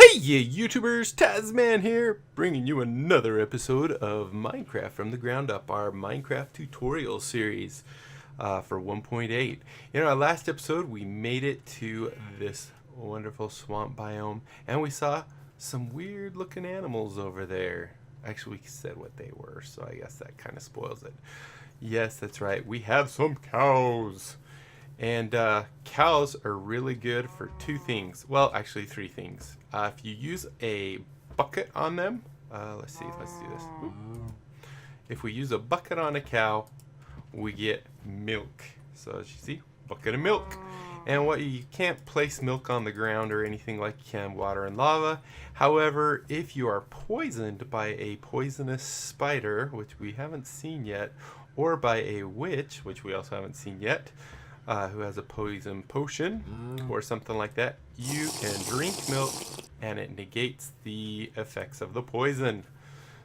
Hey, you YouTubers, Tasman here, bringing you another episode of Minecraft from the ground up, our Minecraft tutorial series for 1.8. In our last episode, we made it to this wonderful swamp biome, and we saw some weird looking animals over there. Actually, we said what they were, so I guess that kind of spoils it. Yes, that's right, we have some cows. And cows are really good for two things. Well, actually three things. If you use a bucket on them, let's do this. Oop. If we use a bucket on a cow, we get milk. So as you see, bucket of milk. And you can't place milk on the ground or anything like you can water and lava. However, if you are poisoned by a poisonous spider, which we haven't seen yet, or by a witch, which we also haven't seen yet, who has a poison potion or something like that, you can drink milk and it negates the effects of the poison.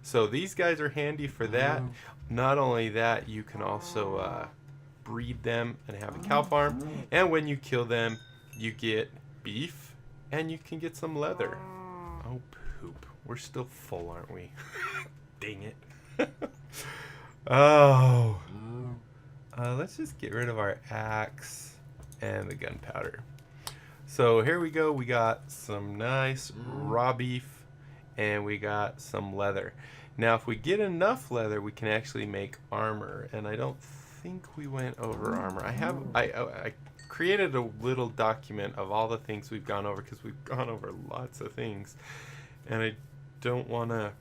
So these guys are handy for that. Not only that, you can also breed them and have a cow farm, and when you kill them you get beef and you can get some leather. Oh poop, we're still full, aren't we? Dang it. Oh, let's just get rid of our axe and the gunpowder. So here we go. We got some nice raw beef and we got some leather. Now if we get enough leather, we can actually make armor, and I don't think we went over armor. I created a little document of all the things we've gone over, because we've gone over lots of things, and I don't want to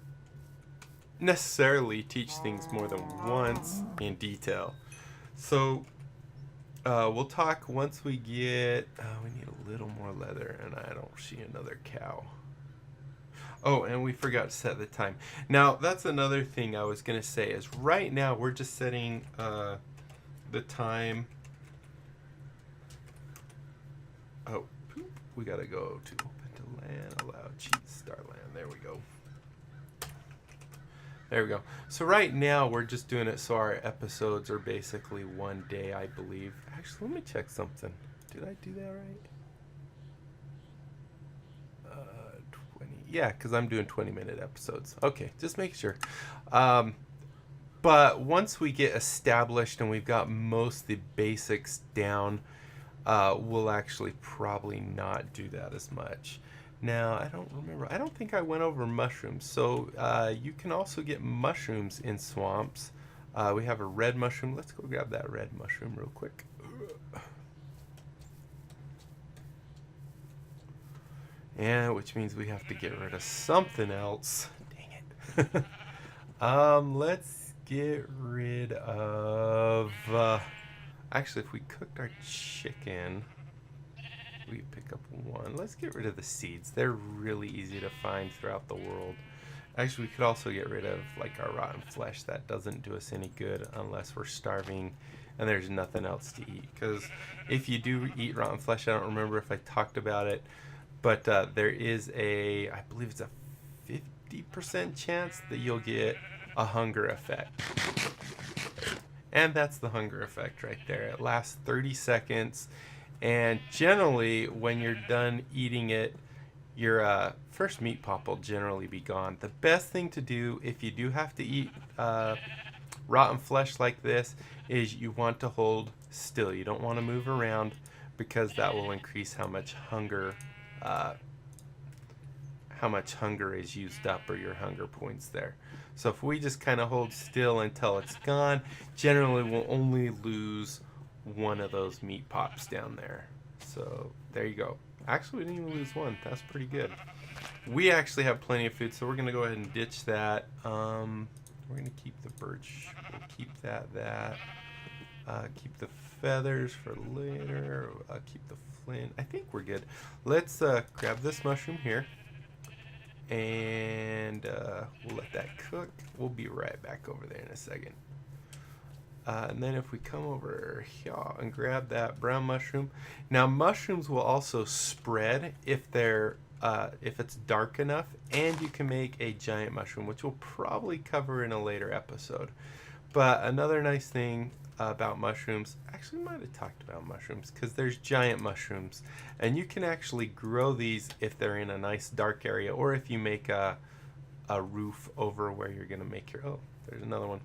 necessarily teach things more than once in detail. So we'll talk once we get, we need a little more leather, and I don't see another cow. Oh, and we forgot to set the time. Now, that's another thing I was going to say, is right now we're just setting the time. Oh, poop. We got to go to open to land, allow cheat, start land. There we go. There we go. So right now we're just doing it so our episodes are basically one day, I believe. Actually, let me check something. Did I do that right? 20. Yeah, because I'm doing 20-minute episodes. Okay, just make sure. But once we get established and we've got most of the basics down, we'll actually probably not do that as much. Now, I don't remember. I don't think I went over mushrooms. So you can also get mushrooms in swamps. We have a red mushroom. Let's go grab that red mushroom real quick. And which means we have to get rid of something else. Dang it. Let's get rid of... actually, if we cooked our chicken... we pick up one. Let's get rid of the seeds. They're really easy to find throughout the world. Actually, we could also get rid of like our rotten flesh. That doesn't do us any good unless we're starving and there's nothing else to eat. Because if you do eat rotten flesh, I don't remember if I talked about it, but there is a, I believe it's a 50% chance that you'll get a hunger effect. And that's the hunger effect right there. It lasts 30 seconds. And generally, when you're done eating it, your first meat pop will generally be gone. The best thing to do if you do have to eat rotten flesh like this is you want to hold still. You don't want to move around, because that will increase how much hunger is used up, or your hunger points there. So if we just kind of hold still until it's gone, generally we'll only lose one of those meat pops down there. So there you go. Actually, we didn't even lose one. That's pretty good. We actually have plenty of food, so we're gonna go ahead and ditch that. We're gonna keep the birch. We'll keep that. Keep the feathers for later. Keep the flint. I think we're good. Let's grab this mushroom here, and we'll let that cook. We'll be right back over there in a second. And then if we come over here and grab that brown mushroom. Now mushrooms will also spread if they're if it's dark enough, and you can make a giant mushroom, which we'll probably cover in a later episode. But another nice thing about mushrooms. Actually, we might have talked about mushrooms because there's giant mushrooms, and you can actually grow these if they're in a nice dark area, or if you make a roof over where you're gonna make your, oh, there's another one,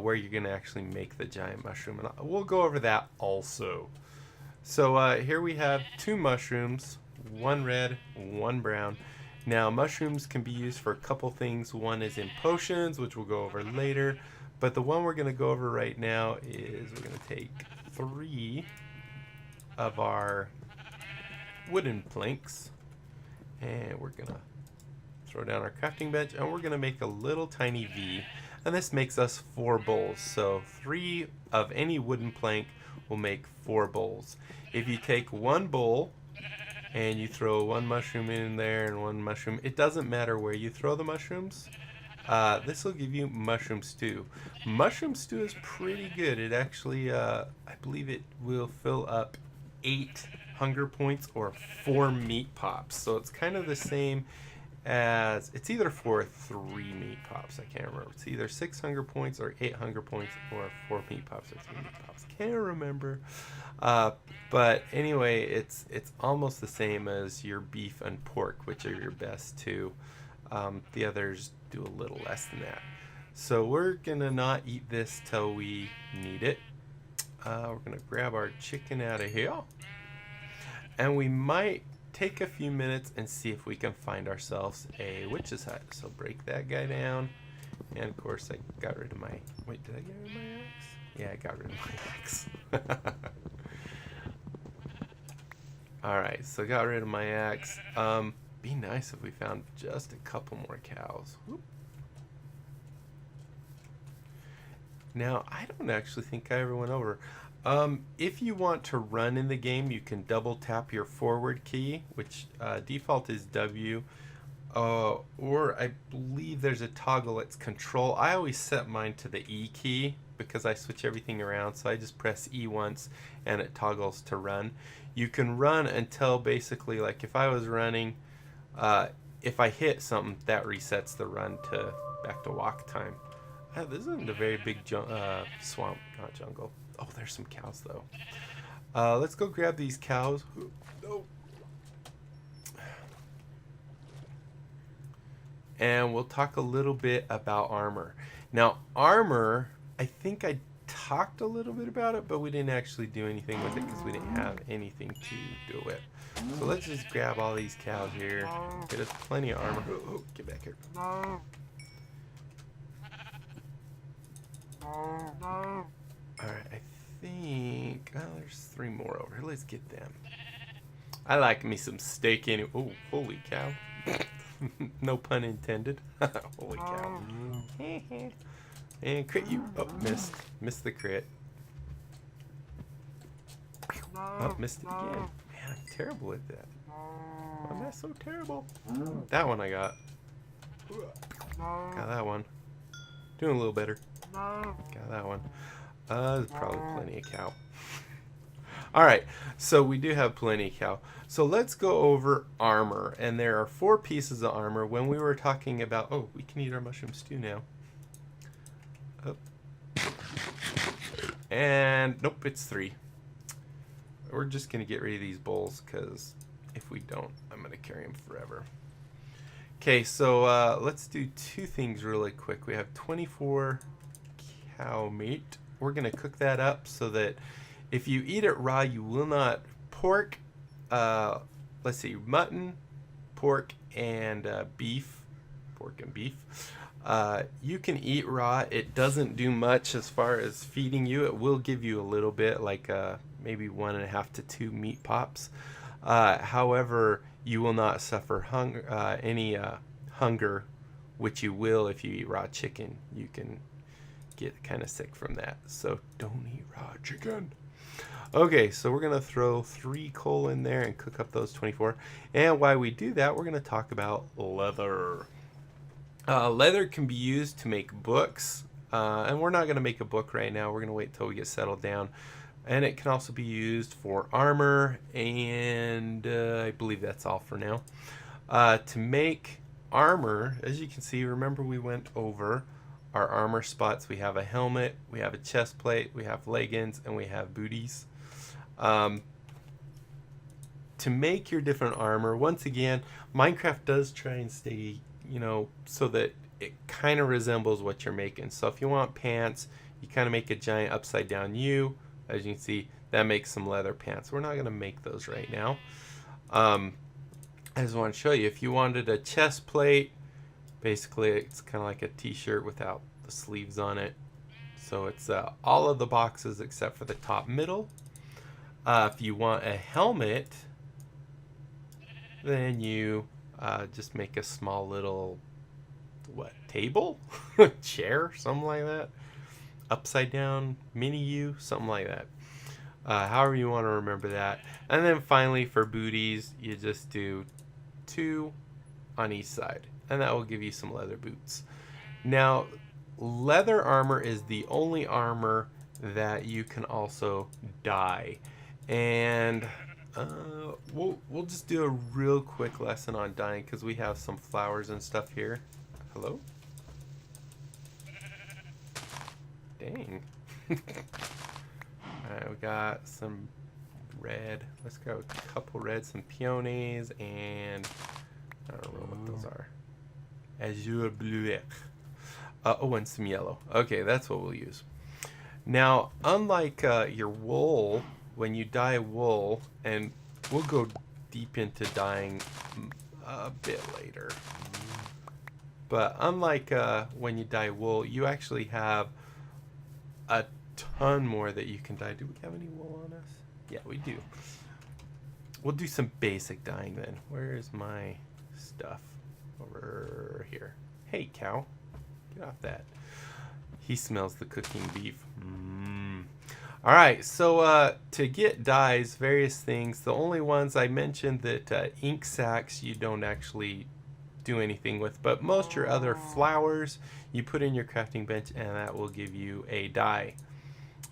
where you're gonna actually make the giant mushroom, and we'll go over that also. So here we have 2 mushrooms, one red, one brown. Now mushrooms can be used for a couple things. One is in potions, which we'll go over later, but the one we're gonna go over right now is we're gonna take 3 of our wooden planks, and we're gonna throw down our crafting bench, and we're going to make a little tiny V, and this makes us 4 bowls. So 3 of any wooden plank will make 4 bowls. If you take 1 bowl and you throw 1 mushroom in there and 1 mushroom, it doesn't matter where you throw the mushrooms. This will give you mushroom stew. Mushroom stew is pretty good. It actually, I believe it will fill up 8 hunger points or 4 meat pops. So it's kind of the same as, it's either 4 or 3 meat pops. I can't remember. It's either 6 hunger points or 8 hunger points, or 4 meat pops or 3 meat pops. Can't remember. But anyway, it's almost the same as your beef and pork, which are your best 2. The others do a little less than that. So we're gonna not eat this till we need it. We're gonna grab our chicken out of here, and we might take a few minutes and see if we can find ourselves a witch's hut. So break that guy down, and of course I got rid of my, wait, did I get rid of my axe? Yeah, I got rid of my axe. Alright, so got rid of my axe. Be nice if we found just a couple more cows. Whoop. Now, I don't actually think I ever went over. If you want to run in the game, you can double tap your forward key, which default is W, or I believe there's a toggle, it's control. I always set mine to the E key because I switch everything around, so I just press E once and it toggles to run. You can run until basically, like if I was running, if I hit something, that resets the run to back to walk time. This isn't a very big swamp, not jungle. Oh, there's some cows though. Let's go grab these cows. No. And we'll talk a little bit about armor. Now, armor, I think I talked a little bit about it, but we didn't actually do anything with it because we didn't have anything to do it. So let's just grab all these cows here. Get us plenty of armor. Oh, get back here. Alright, I think, oh, there's 3 more over here. Let's get them. I like me some steak in it. Oh, holy cow. No pun intended. Holy cow. And crit you. Oh, missed. Missed the crit. Oh, missed it again. Man, I'm terrible at that. Why am I so terrible? That one I got. Got that one. Doing a little better. Got that one. There's probably plenty of cow. Alright, so we do have plenty of cow. So let's go over armor. And there are 4 pieces of armor. When we were talking about, oh, we can eat our mushroom stew now. Oh. And nope, it's 3. We're just going to get rid of these bowls because if we don't, I'm going to carry them forever. Okay, so let's do 2 things really quick. We have 24 cow meat. We're going to cook that up so that if you eat it raw, you will not. Pork, let's see, mutton, pork, and beef. Pork and beef. You can eat raw. It doesn't do much as far as feeding you. It will give you a little bit, like maybe 1.5 to 2 meat pops. However, you will not suffer any hunger, which you will if you eat raw chicken. You can get kind of sick from that, so don't eat raw chicken. Okay, so we're gonna throw 3 coal in there and cook up those 24. And while we do that, we're gonna talk about leather. Leather can be used to make books, and we're not gonna make a book right now. We're gonna wait till we get settled down. And it can also be used for armor, and I believe that's all for now. To make armor, as you can see, remember we went over our armor spots. We have a helmet, we have a chest plate, we have leggings, and we have booties. To make your different armor, once again, Minecraft does try and stay, so that it kind of resembles what you're making. So if you want pants, you kind of make a giant upside down U. As you can see, that makes some leather pants. We're not going to make those right now. I just want to show you, if you wanted a chest plate, basically it's kind of like a t-shirt without the sleeves on it. So it's all of the boxes except for the top middle. If you want a helmet, then you just make a small little table chair, something like that, upside down mini U, something like that. However you want to remember that. And then finally for booties, you just do 2 on each side, and that will give you some leather boots. Now, leather armor is the only armor that you can also dye, and we'll just do a real quick lesson on dyeing because we have some flowers and stuff here. Hello? Dang. Alright, we got some red. Let's go a couple red, some peonies, and I don't know what those are. Azure bleuet. Oh, and some yellow. Okay, that's what we'll use. Now, unlike your wool, when you dye wool, and we'll go deep into dyeing a bit later, but unlike when you dye wool, you actually have a ton more that you can dye. Do we have any wool on us? Yeah, we do. We'll do some basic dyeing then. Where is my stuff? Over here. Hey, cow. Get off that. He smells the cooking beef. Alright, so to get dyes, various things. The only ones I mentioned that ink sacs you don't actually do anything with, but most your other flowers you put in your crafting bench and that will give you a dye.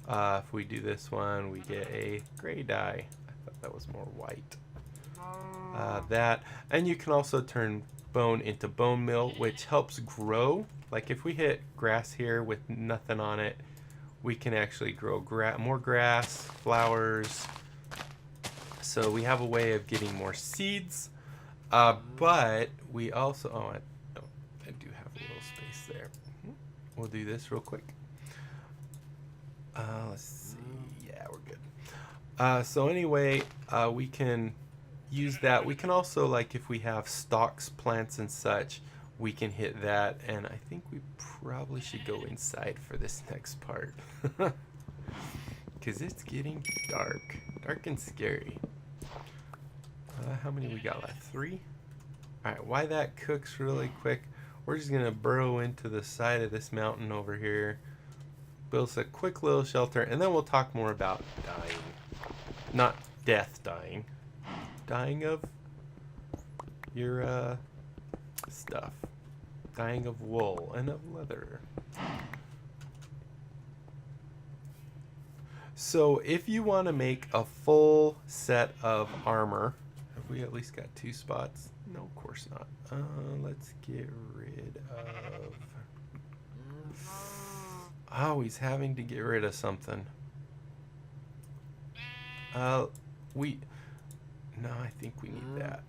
If we do this one, we get a gray dye. I thought that was more white. That, and you can also turn bone into bone meal, which helps grow. Like if we hit grass here with nothing on it, we can actually grow more grass, flowers. So we have a way of getting more seeds, but we also, I do have a little space there. We'll do this real quick. Let's see. Yeah, we're good. So anyway, we can use that. We can also, like if we have stalks, plants, and such, we can hit that. And I think we probably should go inside for this next part. Because it's getting dark and scary. How many we got left? 3? Alright, while that cooks really quick, we're just going to burrow into the side of this mountain over here. Build us a quick little shelter, and then we'll talk more about dying. Not death dying. Dying of your stuff. Dying of wool and of leather. So if you want to make a full set of armor, have we at least got 2 spots? No, of course not. Let's get rid of... Oh, he's having to get rid of something. No, I think we need that.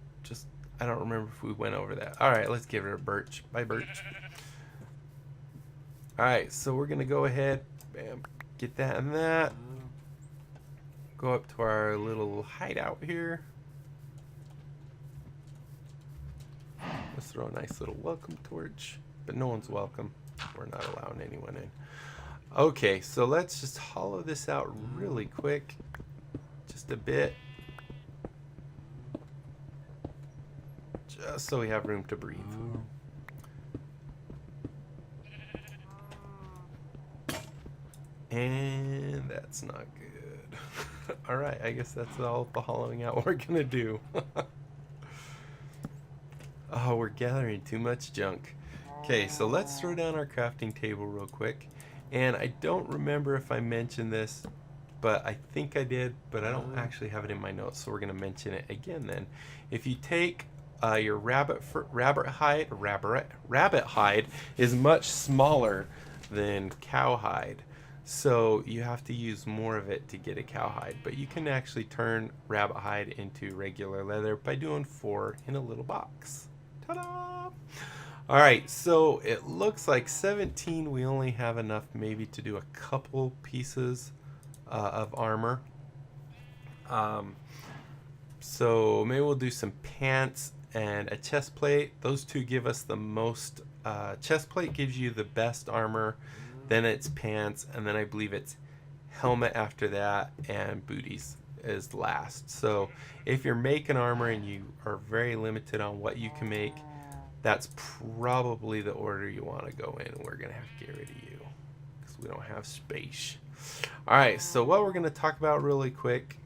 I don't remember if we went over that. Alright, let's give it a birch. Bye, birch. Alright, so we're going to go ahead, bam, get that and that. Go up to our little hideout here. Let's throw a nice little welcome torch. But no one's welcome. We're not allowing anyone in. Okay, so let's just hollow this out really quick. Just a bit. Just so we have room to breathe. And that's not good. Alright, I guess that's all the hollowing out we're gonna do. Oh, we're gathering too much junk. Okay, so let's throw down our crafting table real quick. And I don't remember if I mentioned this, but I think I did, but I don't actually have it in my notes, so we're going to mention it again then. If you take your rabbit hide is much smaller than cowhide. So you have to use more of it to get a cowhide. But you can actually turn rabbit hide into regular leather by doing 4 in a little box. Ta-da! Alright, so it looks like 17 we only have enough maybe to do a couple pieces of armor. So maybe we'll do some pants and a chest plate. Those two give us the most. Chest plate gives you the best armor, then it's pants, and then I believe it's helmet after that, and booties is last. So if you're making armor and you are very limited on what you can make, that's probably the order you want to go in, and we're going to have to get rid of you because we don't have space. Alright, so what we're going to talk about really quick,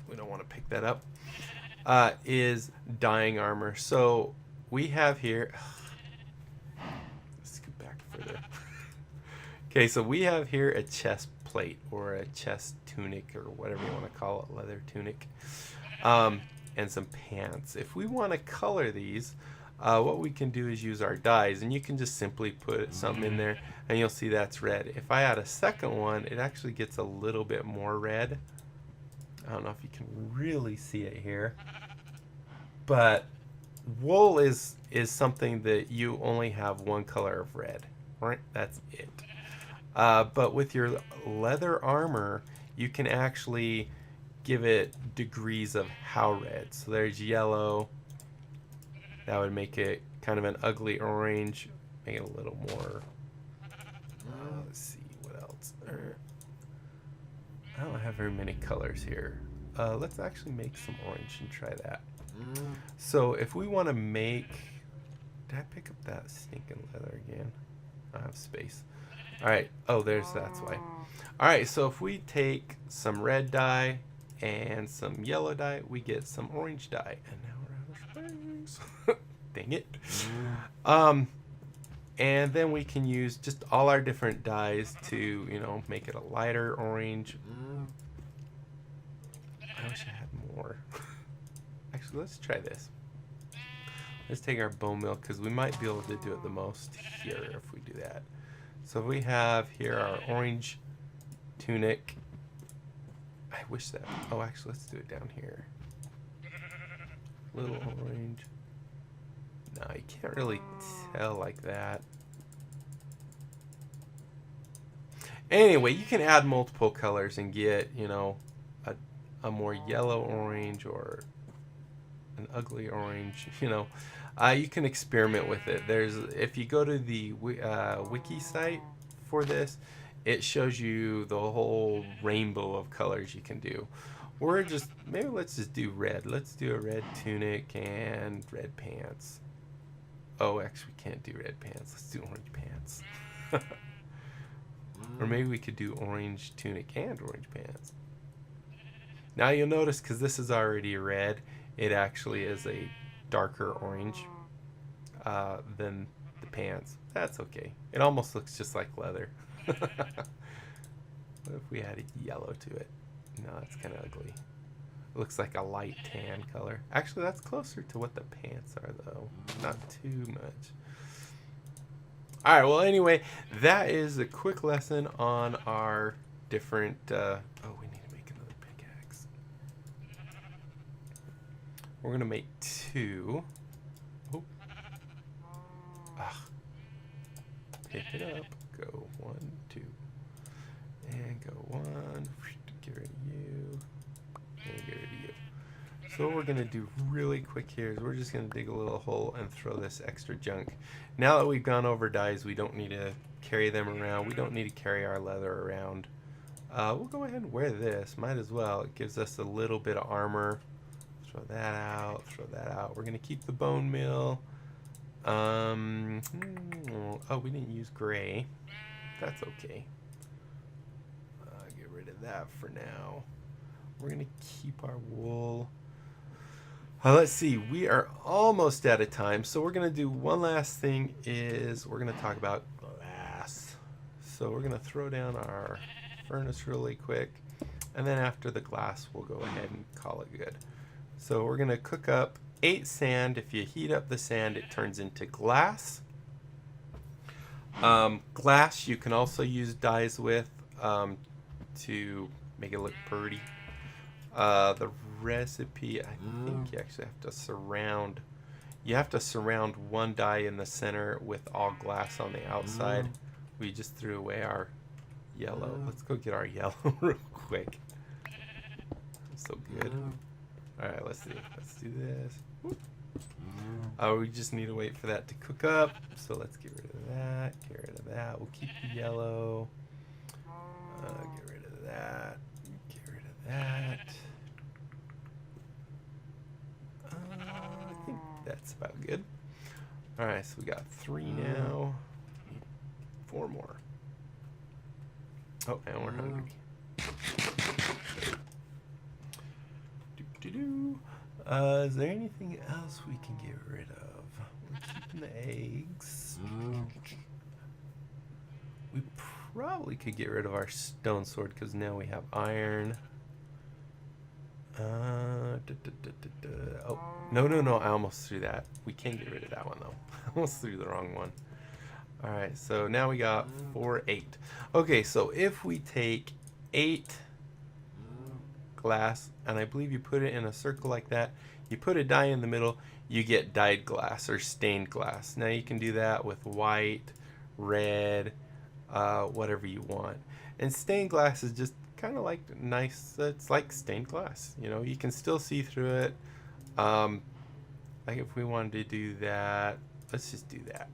we don't want to pick that up, is dyeing armor. So we have here, let's scoot back further. Okay, so we have here a chest plate or a chest tunic or whatever you want to call it, leather tunic, and some pants. If we want to color these, what we can do is use our dyes, and you can just simply put something in there and you'll see that's red. If I add a second one, it actually gets a little bit more red. I don't know if you can really see it here, but wool is something that you only have one color of red, right? That's it. But with your leather armor, you can actually give it degrees of how red. So there's yellow. That would make it kind of an ugly orange. Make it a little more. Let's see what else. I don't have very many colors here. Let's actually make some orange and try that. So if we want to make, did I pick up that stinking leather again? I have space. All right. Oh, that's why. All right. So if we take some red dye and some yellow dye, we get some orange dye. And now we're out of space. Dang it. And then we can use just all our different dyes to, make it a lighter orange. I wish I had more. Actually, let's try this. Let's take our bone meal because we might be able to do it the most here if we do that. So we have here our orange tunic. I wish that. Oh, actually, let's do it down here. Little orange. No, you can't really tell like that. Anyway, you can add multiple colors and get, a more yellow orange or an ugly orange. You can experiment with it. If you go to the wiki site for this, it shows you the whole rainbow of colors you can do. Maybe let's just do red. Let's do a red tunic and red pants. Oh, actually, we can't do red pants. Let's do orange pants. Or maybe we could do orange tunic and orange pants. Now you'll notice, because this is already red, it actually is a darker orange than the pants. That's okay. It almost looks just like leather. What if we added yellow to it? No, that's kind of ugly. It looks like a light tan color. Actually, that's closer to what the pants are, though. Not too much. All right, well, anyway, that is a quick lesson on our different... oh, we need to make another pickaxe. We're going to make 2. Oh. Pick it up. Go 1, 2. And go 1. Get rid of you. And get rid of you. So what we're going to do really quick here is we're just going to dig a little hole and throw this extra junk. Now that we've gone over dyes, we don't need to carry them around. We don't need to carry our leather around. We'll go ahead and wear this. Might as well. It gives us a little bit of armor. Throw that out. Throw that out. We're going to keep the bone meal. Oh, we didn't use gray. That's okay. Get rid of that for now. We're going to keep our wool. Let's see, we are almost out of time, so we're going to do one last thing is we're going to talk about glass. So we're going to throw down our furnace really quick, and then after the glass, we'll go ahead and call it good. So we're going to cook up 8 sand. If you heat up the sand, it turns into glass. Glass you can also use dyes with to make it look pretty. The recipe, I think you actually have to surround. You have to surround one die in the center with all glass on the outside. We just threw away our yellow. Let's go get our yellow real quick. So good. All right, let's do this. We just need to wait for that to cook up. So let's get rid of that. Get rid of that. We'll keep the yellow. Get rid of that. Get rid of that. I think that's about good. All right, so we got 3 now. 4 more. Oh, and we're hungry. Is there anything else we can get rid of? We're keeping the eggs. We probably could get rid of our stone sword because now we have iron. Oh, no, I almost threw that. We can't get rid of that one though. I almost threw the wrong one. Alright, so now we got 4, 8. Okay, so if we take 8 glass, and I believe you put it in a circle like that, you put a dye in the middle, you get dyed glass or stained glass. Now you can do that with white, red, whatever you want. And stained glass is just kind of like nice, it's like stained glass, you know, you can still see through it. Like if we wanted to do that, let's just do that.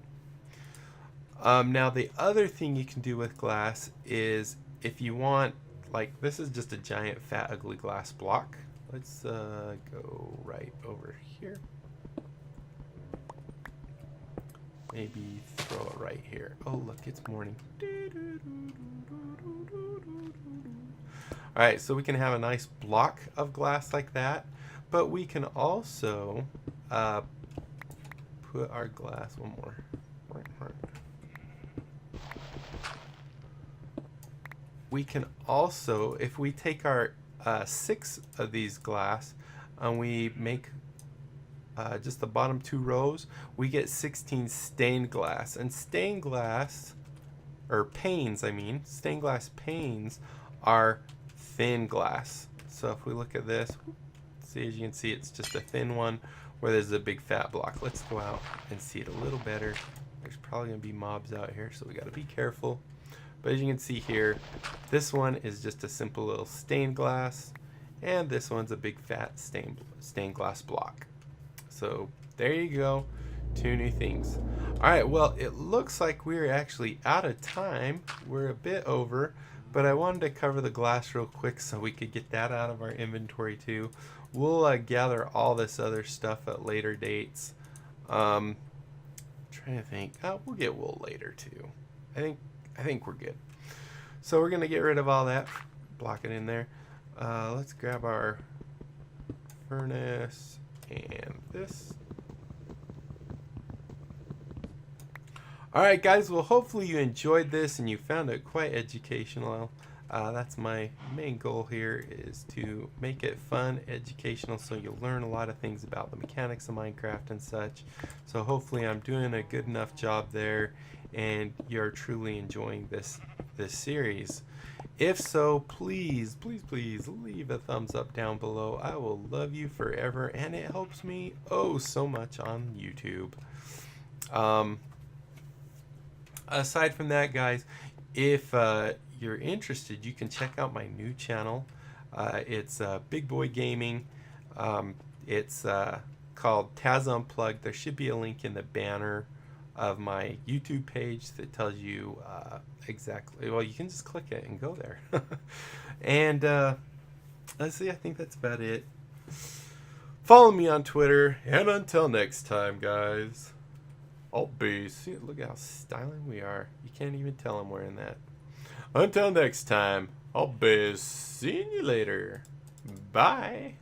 Now the other thing you can do with glass is if you want, like this is just a giant fat ugly glass block. Let's go right over here. Maybe throw it right here. Oh look, it's morning. Alright, so we can have a nice block of glass like that, but we can also put our glass, one more. We can also, if we take our 6 of these glass and we make just the bottom 2 rows, we get 16 stained glass. And stained glass, or panes I mean, stained glass panes are thin glass. So if we look at this, see, as you can see, it's just a thin one where there's a big fat block. Let's go out and see it a little better. There's probably gonna be mobs out here, so we gotta be careful. But as you can see here, this one is just a simple little stained glass, and this one's a big fat stained glass block. So there you go, 2 new things. Alright, well, it looks like we're actually out of time. We're a bit over, but I wanted to cover the glass real quick so we could get that out of our inventory too. We'll gather all this other stuff at later dates. Trying to think. We'll get wool later too. I think we're good. So we're gonna get rid of all that. Block it in there. Let's grab our furnace and this. Alright guys, well hopefully you enjoyed this and you found it quite educational. That's my main goal here, is to make it fun, educational, so you'll learn a lot of things about the mechanics of Minecraft and such. So hopefully I'm doing a good enough job there and you're truly enjoying this series. If so, please leave a thumbs up down below. I will love you forever and it helps me oh so much on YouTube. Aside from that guys, if you're interested, you can check out my new channel. It's Big Boy Gaming. It's called Taz Unplugged. There should be a link in the banner of my YouTube page that tells you exactly, well, you can just click it and go there. And let's see, I think that's about it. Follow me on Twitter, and until next time guys, I'll be, see, look how styling we are. You can't even tell I'm wearing that. Until next time, I'll be seeing you later. Bye.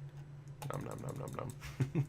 Nom nom nom nom nom.